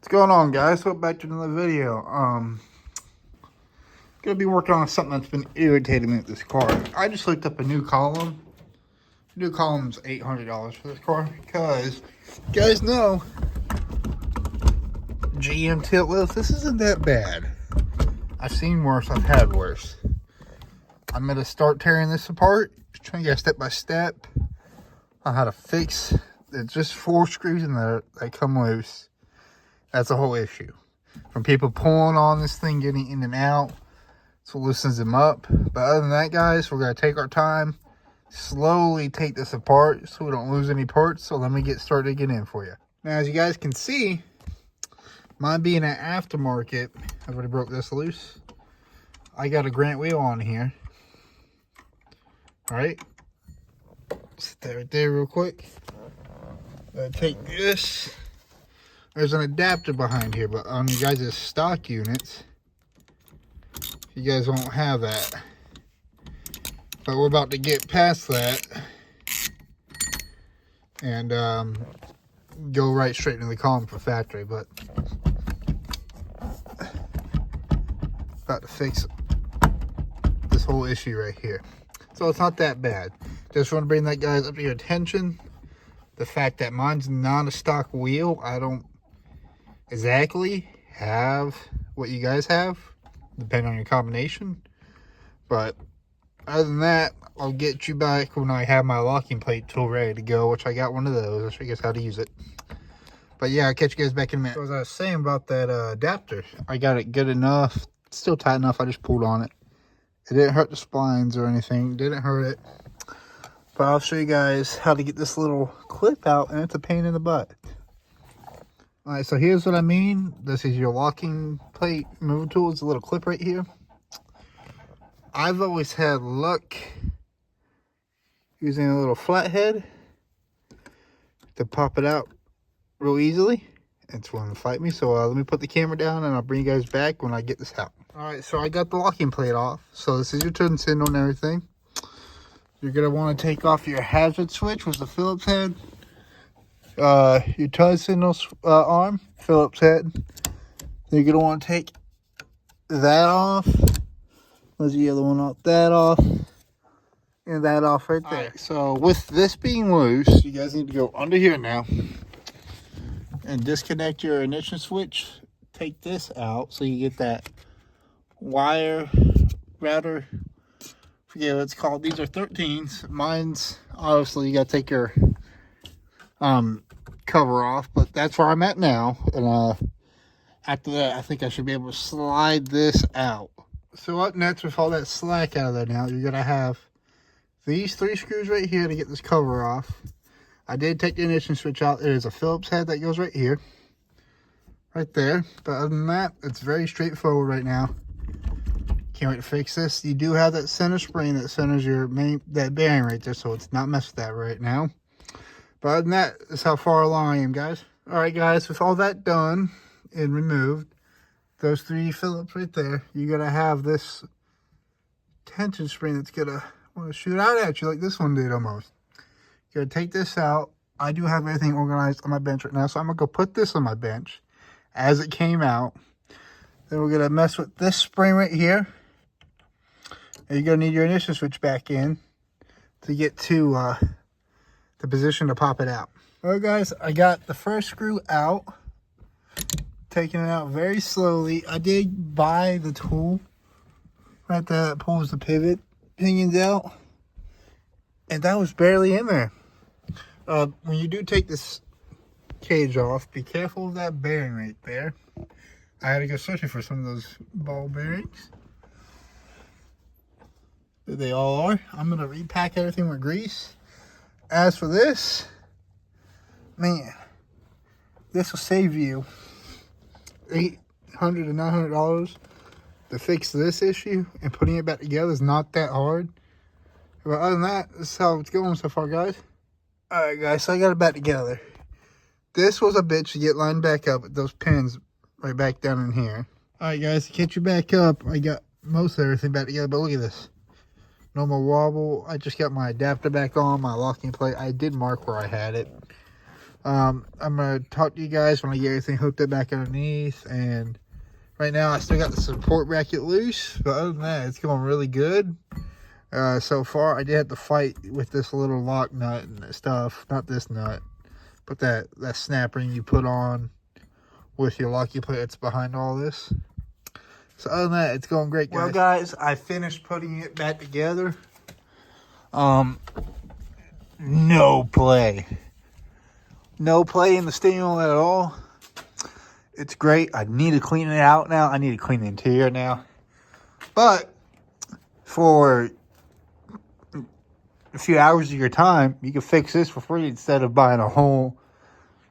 What's going on, guys? Welcome back to another video. Gonna be working on something that's been irritating me with this car. I just looked up a new column. New column's $800 for this car because you guys know GM tilt lift. This isn't that bad. I've seen worse. I've had worse. I'm gonna start tearing this apart. Just trying to get step by step on how to fix. It's just 4 screws in there that come loose. That's the whole issue. From people pulling on this thing, getting in and out, so it loosens them up. But other than that, guys, we're going to take our time, slowly take this apart so we don't lose any parts. So let me get started to get in for you. Now, as you guys can see, mine being an aftermarket, I've already broke this loose. I got a Grant wheel on here. All right. Sit that right there real quick. Take this. There's an adapter behind here, but on you guys' stock units, you guys won't have that. But we're about to get past that and go right straight into the column for factory. But about to fix this whole issue right here. So it's not that bad. Just want to bring that, guys, up to your attention. The fact that mine's not a stock wheel, I don't exactly have what you guys have, depending on your combination. But other than that, I'll get you back when I have my locking plate tool ready to go, which I got one of those. I'll show you guys how to use it. But yeah, I'll catch you guys back in a minute. So as I was saying about that adapter, I got it good enough, still tight enough. I just pulled on it. It didn't hurt the splines or anything, didn't hurt it. But I'll show you guys how to get this little clip out, and it's a pain in the butt. Alright, so here's what I mean. This is your locking plate removal tool. It's a little clip right here. I've always had luck using a little flathead to pop it out real easily. It's willing to fight me. So let me put the camera down and I'll bring you guys back when I get this out. Alright, so I got the locking plate off. So this is your turn signal and everything. You're going to want to take off your hazard switch, which is the Phillips head. Your turn signal arm, Phillips head. You're going to want to take that off. Where's the other one off? That off. And that off right there. Right, so with this being loose, you guys need to go under here now and disconnect your ignition switch. Take this out so you get that wire router. Forget what it's called. These are 13s. Mine's obviously you got to take your cover off, but that's where I'm at now. And after that, I think I should be able to slide this out. So up next, with all that slack out of there now, you're gonna have these 3 screws right here to get this cover off. I did take the ignition switch out. There's a Phillips head that goes right here, right there. But other than that, it's very straightforward right now. Can't wait to fix this. You do have that center spring that centers your that bearing right there, so it's not messed with that right now. But other than that, is how far along I am, guys. Alright, guys, with all that done and removed, those 3 Phillips right there, you're going to have this tension spring that's going to want to shoot out at you like this one did almost. You're going to take this out. I do have everything organized on my bench right now, so I'm going to go put this on my bench as it came out. Then we're going to mess with this spring right here. And you're going to need your ignition switch back in to get to the position to pop it out. Alright, guys, I got the first screw out. Taking it out very slowly. I did buy the tool right there that pulls the pivot pinions out, and that was barely in there. When you do take this cage off, be careful of that bearing right there. I had to go searching for some of those ball bearings. There they all are. I'm going to repack everything with grease. As for this, man, this will save you $800 to $900 to fix this issue, and putting it back together is not that hard. But other than that, this is how it's going so far, guys. Alright, guys, so I got it back together. This was a bitch to get lined back up with those pins right back down in here. Alright, guys, to get you back up, I got most of everything back together, but look at this. No more wobble. I just got my adapter back on, my locking plate. I did mark where I had it. I'm going to talk to you guys when I get everything hooked up back underneath. And right now I still got the support bracket loose, but other than that, it's going really good. So far, I did have to fight with this little lock nut and stuff. Not this nut, but that snap ring you put on with your locky plates behind all this. So other than that, it's going great, guys. Well, guys, I finished putting it back together. No play. No play in the steering wheel at all. It's great. I need to clean it out now. I need to clean the interior now. But for a few hours of your time, you can fix this for free instead of buying a whole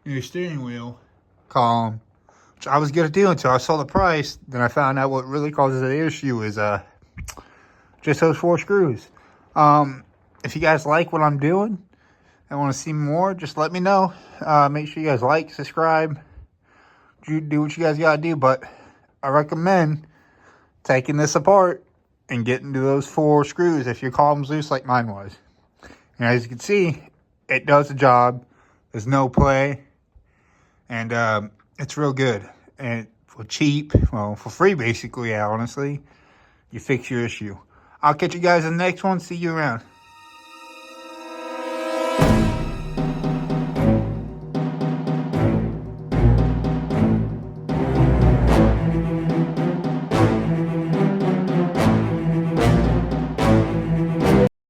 new steering wheel column, which I was going to do until I saw the price. Then I found out what really causes the issue is just those 4 screws. If you guys like what I'm doing and want to see more, just let me know. Make sure you guys like, subscribe, do what you guys got to do. But I recommend taking this apart and getting to those 4 screws if your column's loose like mine was. And as you can see, it does the job. There's no play. And it's real good. And for cheap, well, for free basically, honestly, you fix your issue. I'll catch you guys in the next one. See you around.